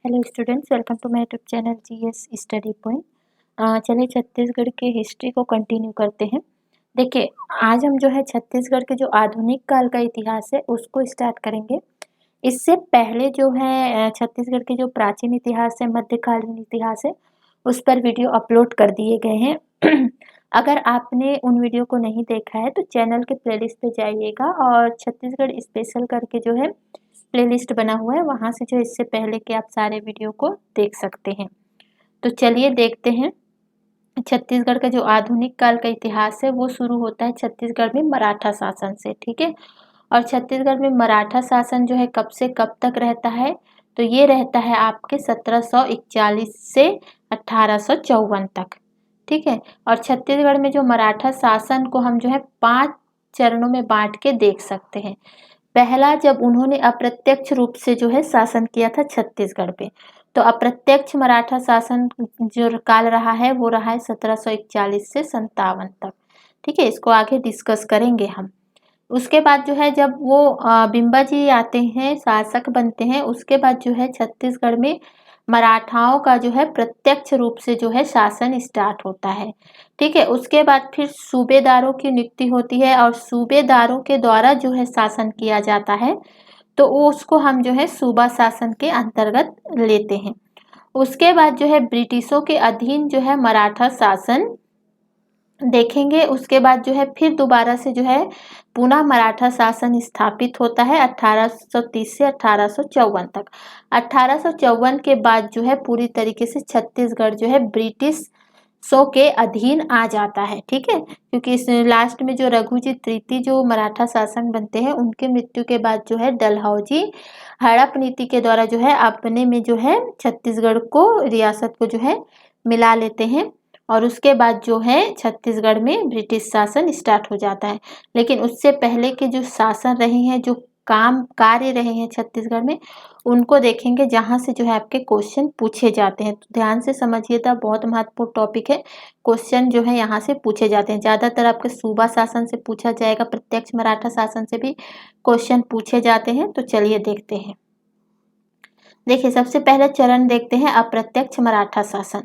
Hello students, welcome to my YouTube channel GS study point. चलिए छत्तीसगढ़ के history को continue करते हैं। देखिए, आज हम जो है छत्तीसगढ़ के जो आधुनिक काल का इतिहास है उसको स्टार्ट करेंगे। इससे पहले जो है छत्तीसगढ़ के जो प्राचीन इतिहास है, मध्यकालीन इतिहास है, उस पर वीडियो अपलोड कर दिए गए हैं। अगर आपने उन वीडियो को नहीं देखा है तो चैनल के प्लेलिस्ट पे जाइएगा और छत्तीसगढ़ स्पेशल करके जो है प्लेलिस्ट बना हुआ है, वहाँ से जो इससे पहले के आप सारे वीडियो को देख सकते हैं। तो चलिए देखते हैं। छत्तीसगढ़ का जो आधुनिक काल का इतिहास है वो शुरू होता है छत्तीसगढ़ में मराठा शासन से, ठीक है। और छत्तीसगढ़ में मराठा शासन जो है कब से कब तक रहता है, तो ये रहता है आपके 1741 से 1854 तक, ठीक है। और छत्तीसगढ़ में जो मराठा शासन को हम जो है 5 चरणों में बांट के देख सकते हैं। पहला, जब उन्होंने अप्रत्यक्ष रूप से जो है शासन किया था छत्तीसगढ़ पे, तो अप्रत्यक्ष मराठा शासन जो काल रहा है वो रहा है 1741 से 57 तक, ठीक है। इसको आगे डिस्कस करेंगे हम। उसके बाद जो है जब वो बिम्बा जी आते हैं, शासक बनते हैं, उसके बाद जो है छत्तीसगढ़ में मराठाओं का जो है प्रत्यक्ष रूप से जो है शासन स्टार्ट होता है, ठीक है। उसके बाद फिर सूबेदारों की नियुक्ति होती है और सूबेदारों के द्वारा जो है शासन किया जाता है, तो उसको हम जो है सूबा शासन के अंतर्गत लेते हैं। उसके बाद जो है ब्रिटिशों के अधीन जो है मराठा शासन देखेंगे। उसके बाद जो है फिर दोबारा से जो है पुनः मराठा शासन स्थापित होता है 1830 से 1854 तक। 1854 के बाद जो है पूरी तरीके से छत्तीसगढ़ जो है ब्रिटिश शो के अधीन आ जाता है, ठीक है। क्योंकि इस लास्ट में जो रघुजी तृतीय जो मराठा शासक बनते हैं, उनके मृत्यु के बाद जो है डलहौजी हड़प नीति के द्वारा जो है अपने में जो है छत्तीसगढ़ को, रियासत को जो है मिला लेते हैं। और उसके बाद जो है छत्तीसगढ़ में ब्रिटिश शासन स्टार्ट हो जाता है। लेकिन उससे पहले के जो शासन रहे हैं, जो काम कार्य रहे हैं छत्तीसगढ़ में, उनको देखेंगे, जहाँ से जो है आपके क्वेश्चन पूछे जाते हैं। तो ध्यान से समझिएगा, बहुत महत्वपूर्ण टॉपिक है। क्वेश्चन जो है यहाँ से पूछे जाते हैं, ज़्यादातर आपके सूबा शासन से पूछा जाएगा, प्रत्यक्ष मराठा शासन से भी क्वेश्चन पूछे जाते हैं। तो चलिए देखते हैं। देखिए, सबसे पहले चरण देखते हैं अप्रत्यक्ष मराठा शासन।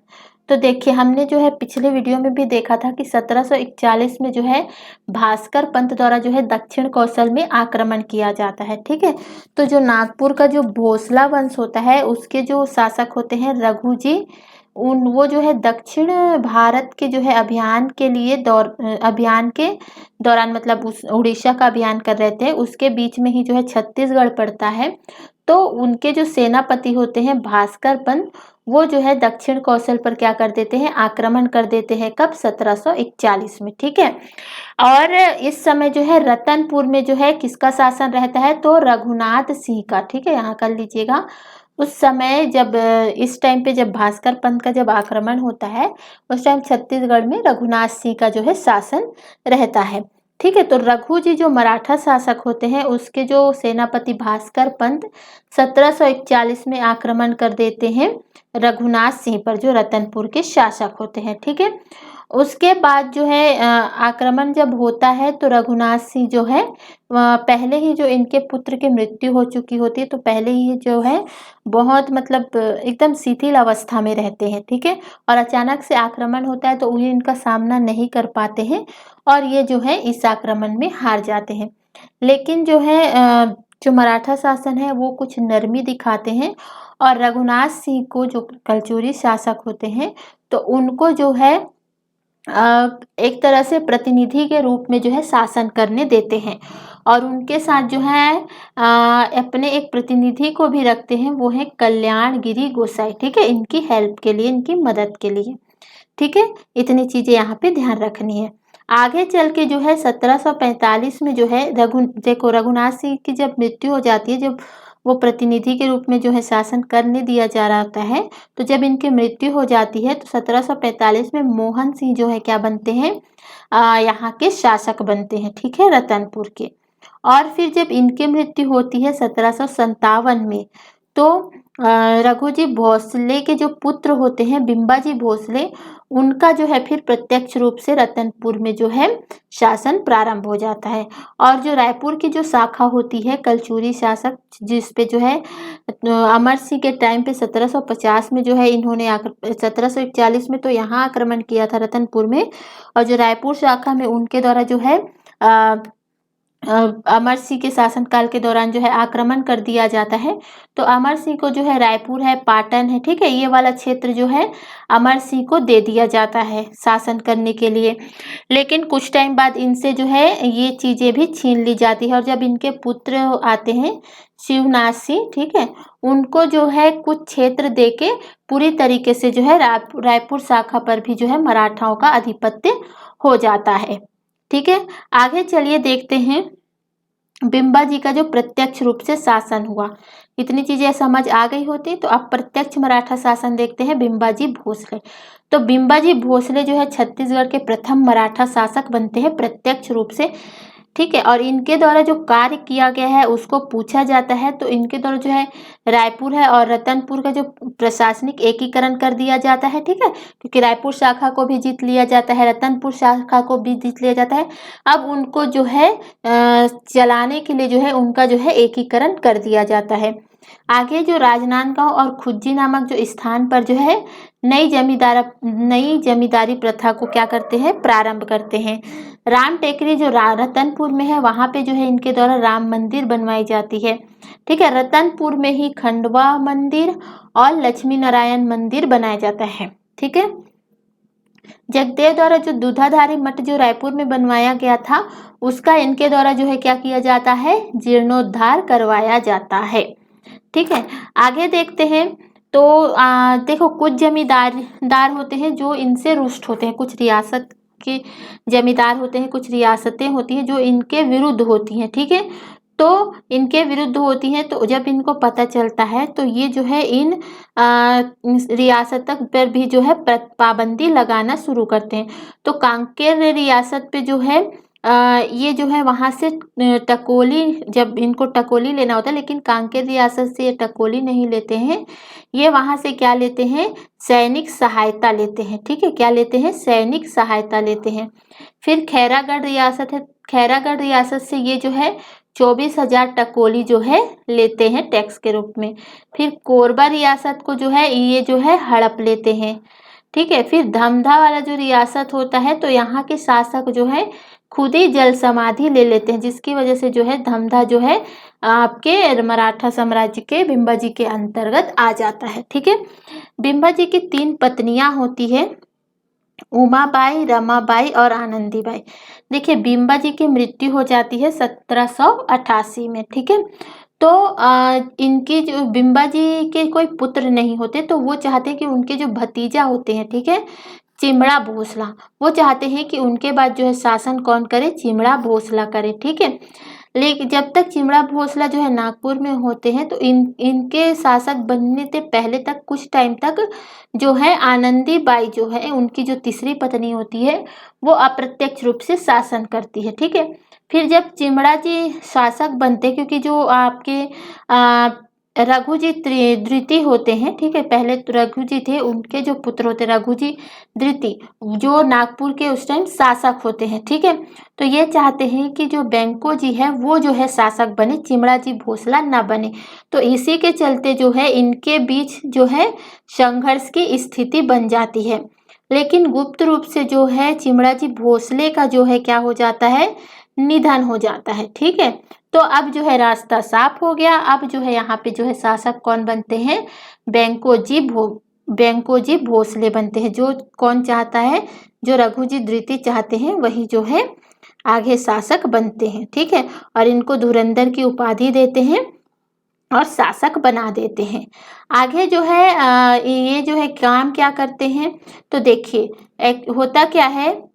तो देखिए, हमने जो है पिछले वीडियो में भी देखा था कि 1741 में जो है भास्कर पंत द्वारा जो है दक्षिण कौशल में आक्रमण किया जाता है, ठीक है। तो जो नागपुर का जो भोसला वंश होता है, उसके जो शासक होते हैं रघुजी, वो जो है दक्षिण भारत के जो है अभियान के दौरान, मतलब उस उड़ीसा का अभियान कर रहे थे, उसके बीच में ही जो है छत्तीसगढ़ पड़ता है। तो उनके जो सेनापति होते हैं भास्कर पंत, वो जो है दक्षिण कौशल पर क्या कर देते हैं, आक्रमण कर देते हैं। कब? 1741 में, ठीक है। और इस समय जो है रतनपुर में जो है किसका शासन रहता है, तो रघुनाथ सिंह का, ठीक है, यहाँ कर लीजिएगा। उस समय जब इस टाइम पे जब भास्कर पंत का जब आक्रमण होता है, उस टाइम छत्तीसगढ़ में रघुनाथ सिंह का जो है शासन रहता है, ठीक है। तो रघु जी जो मराठा शासक होते हैं, उसके जो सेनापति भास्कर पंत 1741 में आक्रमण कर देते हैं रघुनाथ सिंह पर, जो रतनपुर के शासक होते हैं, ठीक है। उसके बाद जो है आक्रमण जब होता है, तो रघुनाथ सिंह जो है पहले ही जो इनके पुत्र की मृत्यु हो चुकी होती है, तो पहले ही जो है बहुत, मतलब एकदम शिथिल अवस्था में रहते हैं, ठीक है। और अचानक से आक्रमण होता है तो उन्हें इनका सामना नहीं कर पाते हैं और ये जो है इस आक्रमण में हार जाते हैं। लेकिन जो है जो मराठा शासन है वो कुछ नरमी दिखाते हैं और रघुनाथ सिंह को, जो कलचुरी शासक होते हैं, तो उनको जो है एक तरह से प्रतिनिधि के रूप में जो है शासन करने देते हैं। और उनके साथ जो है अपने एक प्रतिनिधि को भी रखते हैं, वो है कल्याणगिरी गोसाई, ठीक है, इनकी हेल्प के लिए, इनकी मदद के लिए, ठीक है। इतनी चीजें यहाँ पे ध्यान रखनी है। आगे चल के जो है 1745 में जो है रघुनाथ सिंह की जब मृत्यु हो जाती है, जब वो प्रतिनिधि के रूप में जो है शासन करने दिया जा रहा होता है, तो जब इनकी मृत्यु हो जाती है तो 1745 में मोहन सिंह जो है क्या बनते हैं, यहाँ के शासक बनते हैं, ठीक है, रतनपुर के। और फिर जब इनकी मृत्यु होती है 1757 में, तो रघुजी भोसले के जो पुत्र होते हैं बिंबाजी भोसले, उनका जो है फिर प्रत्यक्ष रूप से रतनपुर में जो है शासन प्रारंभ हो जाता है। और जो रायपुर की जो शाखा होती है कलचुरी शासक, जिस पे जो है अमर सिंह के टाइम पे 1750 में जो है इन्होंने 1741 में तो यहाँ आक्रमण किया था रतनपुर में, और जो रायपुर शाखा में उनके द्वारा जो है अमर सिंह के शासनकाल के दौरान जो है आक्रमण कर दिया जाता है। तो अमर सिंह को जो है रायपुर है, पाटन है, ठीक है, ये वाला क्षेत्र जो है अमर सिंह को दे दिया जाता है शासन करने के लिए। लेकिन कुछ टाइम बाद इनसे जो है ये चीज़ें भी छीन ली जाती है, और जब इनके पुत्र आते हैं शिवनाथ सिंह, ठीक है, उनको जो है कुछ क्षेत्र देके पूरी तरीके से जो है रायपुर शाखा पर भी जो है मराठाओं का आधिपत्य हो जाता है। ठीक है, आगे चलिए देखते हैं बिंबाजी का जो प्रत्यक्ष रूप से शासन हुआ। इतनी चीजें समझ आ गई होती, तो अब प्रत्यक्ष मराठा शासन देखते हैं बिंबाजी भोसले। तो बिंबाजी भोसले जो है छत्तीसगढ़ के प्रथम मराठा शासक बनते हैं प्रत्यक्ष रूप से, ठीक है। और इनके द्वारा जो कार्य किया गया है उसको पूछा जाता है, तो इनके द्वारा जो है रायपुर है और रतनपुर का जो प्रशासनिक एकीकरण कर दिया जाता है, ठीक है, क्योंकि रायपुर शाखा को भी जीत लिया जाता है, रतनपुर शाखा को भी जीत लिया जाता है। अब उनको जो है चलाने के लिए जो है उनका जो है एकीकरण कर दिया जाता है। आगे जो राजनांदगांव और खुज्जी नामक जो स्थान पर जो है नई जमींदारी प्रथा को क्या करते हैं, प्रारंभ करते हैं। राम टेकरी जो रतनपुर में है वहां पे जो है इनके द्वारा राम मंदिर बनवाई जाती है, ठीक है। रतनपुर में ही खंडवा मंदिर और लक्ष्मी नारायण मंदिर बनाया जाता है, ठीक है। जगदेव द्वारा जो दूधाधारी मठ जो रायपुर में बनवाया गया था उसका इनके द्वारा जो है क्या किया जाता है, जीर्णोद्धार करवाया जाता है, ठीक है। आगे देखते हैं, तो देखो कुछ जमींदार होते हैं जो इनसे रुष्ट होते हैं, कुछ रियासत के जमींदार होते हैं, कुछ रियासतें होती हैं जो इनके विरुद्ध होती हैं, ठीक है। तो इनके विरुद्ध होती हैं, तो जब इनको पता चलता है तो ये जो है इन रियासत पर भी जो है पाबंदी लगाना शुरू करते हैं। तो कांकेर रियासत पे जो है ये जो है वहाँ से टकोली, जब इनको टकोली लेना होता है, लेकिन कांकेर रियासत से ये टकोली नहीं लेते हैं, ये वहाँ से क्या लेते हैं, सैनिक सहायता लेते हैं, ठीक है। क्या लेते हैं, सैनिक सहायता लेते हैं। फिर खैरागढ़ रियासत है, खैरागढ़ रियासत से ये जो है 24,000 टकोली जो है लेते हैं टैक्स के रूप में। फिर कोरबा रियासत को जो है ये जो है हड़प लेते हैं, ठीक है। फिर धमधा वाला जो रियासत होता है तो यहाँ के शासक जो है खुद ही जल समाधि ले लेते हैं, जिसकी वजह से जो है धमधा जो है आपके मराठा साम्राज्य के बिंबाजी के अंतर्गत आ जाता है, ठीक है। बिंबाजी की 3 पत्नियां होती है, उमाबाई, रमाबाई और आनंदीबाई। देखिए बिंबाजी की मृत्यु हो जाती है 1788 में, ठीक है। तो इनकी जो बिंबाजी के कोई पुत्र नहीं होते, तो वो चाहते हैं कि उनके जो भतीजा होते हैं, ठीक है, चिमड़ा भोसला, वो चाहते हैं कि उनके बाद जो है शासन कौन करे, चिमड़ा भोसला करे, ठीक है। लेकिन जब तक चिमड़ा भोसला जो है नागपुर में होते हैं तो इनके शासक बनने से पहले तक कुछ टाइम तक जो है आनंदी बाई जो है उनकी जो तीसरी पत्नी होती है वो अप्रत्यक्ष रूप से शासन करती है, ठीक है। फिर जब चिमड़ा जी शासक बनते, क्योंकि जो आपके रघुजी द्वितीय होते हैं, ठीक है, पहले तो रघुजी थे, उनके जो पुत्र होते रघुजी द्वितीय जो नागपुर के उस टाइम शासक होते हैं, ठीक है। तो ये चाहते हैं कि जो बैंको जी है वो जो है शासक बने, चिमड़ा जी भोसला ना बने। तो इसी के चलते जो है इनके बीच जो है संघर्ष की स्थिति बन जाती है। लेकिन गुप्त रूप से जो है चिमड़ा जी भोसले का जो है क्या हो जाता है, निधन हो जाता है, ठीक है। तो अब जो है रास्ता साफ हो गया, अब जो है यहाँ पे जो है शासक कौन बनते हैं, बैंको जी भोसले बनते हैं। जो कौन चाहता है, जो रघुजी द्वितीय चाहते हैं वही जो है आगे शासक बनते हैं, ठीक है। और इनको धुरंधर की उपाधि देते हैं और शासक बना देते हैं। आगे जो है ये जो है काम क्या करते हैं, तो देखिए एक होता क्या है,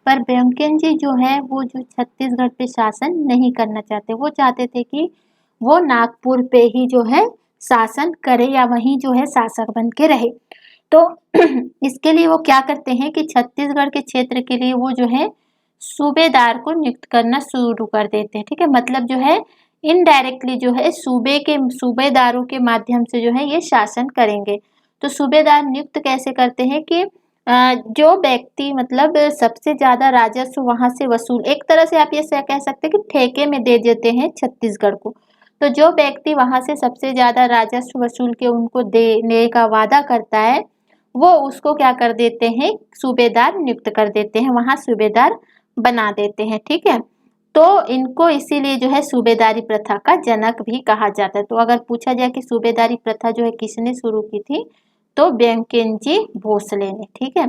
पर ब्योमकेन जी जो है वो जो छत्तीसगढ़ पे शासन नहीं करना चाहते, वो चाहते थे कि वो नागपुर पे ही जो है शासन करे या वहीं जो है शासक बन के रहे। तो इसके लिए वो क्या करते हैं कि छत्तीसगढ़ के क्षेत्र के लिए वो जो है सूबेदार को नियुक्त करना शुरू कर देते हैं। ठीक है, मतलब जो है इनडायरेक्टली जो है सूबे के सूबेदारों के माध्यम से जो है ये शासन करेंगे। तो सूबेदार नियुक्त कैसे करते हैं कि जो व्यक्ति मतलब सबसे ज्यादा राजस्व वहां से वसूल, एक तरह से आप ये कह सकते हैं कि ठेके में दे देते हैं छत्तीसगढ़ को। तो जो व्यक्ति वहां से सबसे ज्यादा राजस्व वसूल के उनको देने का वादा करता है, वो उसको क्या कर देते हैं, सूबेदार नियुक्त कर देते हैं, वहां सूबेदार बना देते हैं। ठीक है, तो इनको इसीलिए जो है सूबेदारी प्रथा का जनक भी कहा जाता है। तो अगर पूछा जाए कि सूबेदारी प्रथा जो है किसने शुरू की थी, तो ब्योमकेन भोसले ने। ठीक है,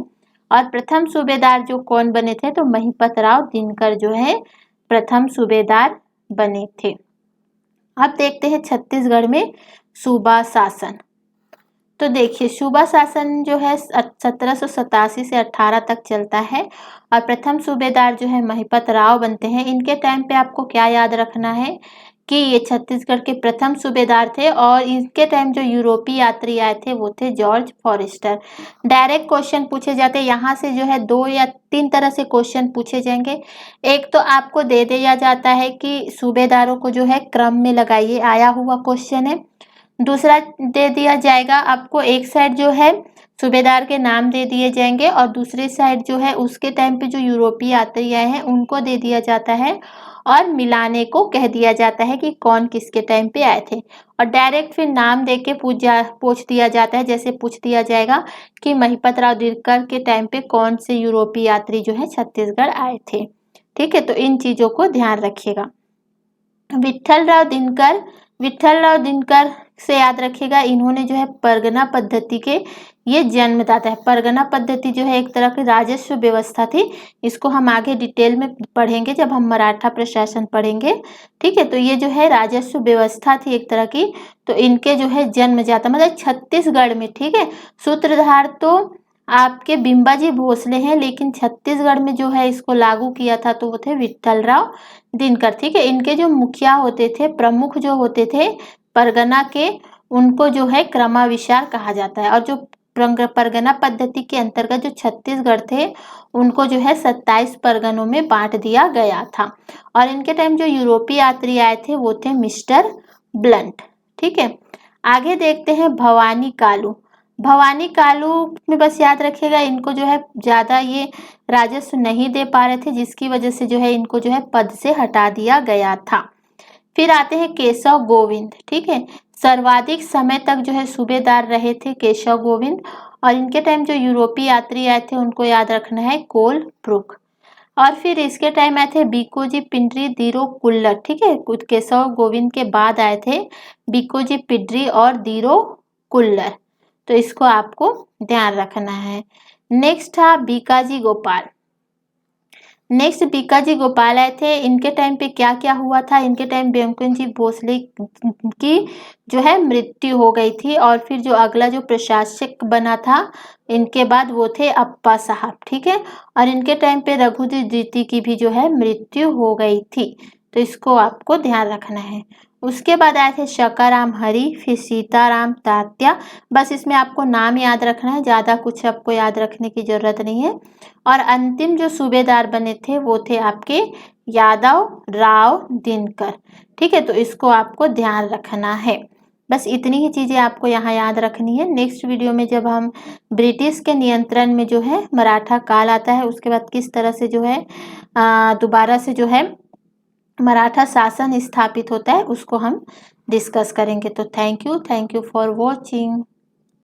और प्रथम सूबेदार जो कौन बने थे, तो महिपत राव दिनकर जो है प्रथम सूबेदार बने थे। अब देखते हैं छत्तीसगढ़ में सूबा शासन। तो देखिए सूबा शासन जो है 1787 से 18 तक चलता है और प्रथम सूबेदार जो है महिपत राव बनते हैं। इनके टाइम पे आपको क्या याद रखना है कि ये छत्तीसगढ़ के प्रथम सूबेदार थे और इनके टाइम जो यूरोपीय यात्री आए थे वो थे जॉर्ज फॉरेस्टर। डायरेक्ट क्वेश्चन पूछे जाते हैं यहाँ से, जो है 2 या 3 तरह से क्वेश्चन पूछे जाएंगे। एक तो आपको दे दिया जाता है कि सूबेदारों को जो है क्रम में लगाइए, आया हुआ क्वेश्चन है। दूसरा दे दिया जाएगा आपको, एक साइड जो है सूबेदार के नाम दे दिए जाएंगे और दूसरी साइड जो है उसके टाइम पे जो यूरोपीय यात्री आए हैं उनको दे दिया जाता है और मिलाने को कह दिया जाता है कि कौन किसके टाइम पे आए थे। और डायरेक्ट फिर नाम दे के पूछ दिया जाता है, जैसे पूछ दिया जाएगा कि महिपत राव दिनकर के टाइम पे कौन से यूरोपीय यात्री जो है छत्तीसगढ़ आए थे। ठीक है, तो इन चीजों को ध्यान रखिएगा। विट्ठल राव दिनकर से याद रखिएगा, इन्होंने जो है परगना पद्धति के ये जन्मदाता है। परगना पद्धति जो है एक तरह की राजस्व व्यवस्था थी, इसको हम आगे डिटेल में पढ़ेंगे जब हम मराठा प्रशासन पढ़ेंगे। ठीक है, तो ये जो है राजस्व व्यवस्था थी एक तरह की, तो इनके जो है जन्मदाता मतलब छत्तीसगढ़ में। ठीक है, सूत्रधार तो आपके बिंबाजी भोसले हैं, लेकिन छत्तीसगढ़ में जो है इसको लागू किया था तो वो थे विट्ठल राव दिनकर। ठीक है, इनके जो मुखिया होते थे, प्रमुख जो होते थे परगना के, उनको जो है क्रमाविचार कहा जाता है। और जो परगना पद्धति के अंतर्गत जो छत्तीसगढ़ थे उनको जो है 27 परगनों में बांट दिया गया था। और इनके टाइम जो यूरोपीय यात्री आए थे वो थे मिस्टर ब्लंट। ठीक है, आगे देखते हैं भवानी कालू। भवानी कालू में बस याद रखिएगा, इनको जो है ज्यादा ये राजस्व नहीं दे पा रहे थे, जिसकी वजह से जो है इनको जो है पद से हटा दिया गया था। फिर आते हैं केशव गोविंद। ठीक है, सर्वाधिक समय तक जो है सूबेदार रहे थे केशव गोविंद। और इनके टाइम जो यूरोपीय यात्री आए थे उनको याद रखना है कोलब्रुक। और फिर इसके टाइम आए थे बीकोजी पिंडरी दीरो कुल्लर। ठीक है, केशव गोविंद के बाद आए थे बीकोजी पिंडरी और दीरो कुल्लर, तो इसको आपको ध्यान रखना है। नेक्स्ट था बीकाजी गोपाल। नेक्स्ट बीकाजी गोपाल आए थे। इनके टाइम पे क्या क्या हुआ था, इनके टाइम ब्योमकेन भोसले की जो है मृत्यु हो गई थी। और फिर जो अगला जो प्रशासक बना था इनके बाद वो थे अप्पा साहब। ठीक है, और इनके टाइम पे रघुजी द्वितीय की भी जो है मृत्यु हो गई थी, तो इसको आपको ध्यान रखना है। उसके बाद आए थे शकाराम हरि, फिर सीताराम तात्या। बस इसमें आपको नाम याद रखना है, ज़्यादा कुछ आपको याद रखने की ज़रूरत नहीं है। और अंतिम जो सूबेदार बने थे वो थे आपके यादव राव दिनकर। ठीक है, तो इसको आपको ध्यान रखना है। बस इतनी ही चीज़ें आपको यहाँ याद रखनी है। नेक्स्ट वीडियो में जब हम ब्रिटिश के नियंत्रण में जो है मराठा काल आता है, उसके बाद किस तरह से जो है दोबारा से जो है मराठा शासन स्थापित होता है, उसको हम डिस्कस करेंगे। तो थैंक यू फॉर वॉचिंग।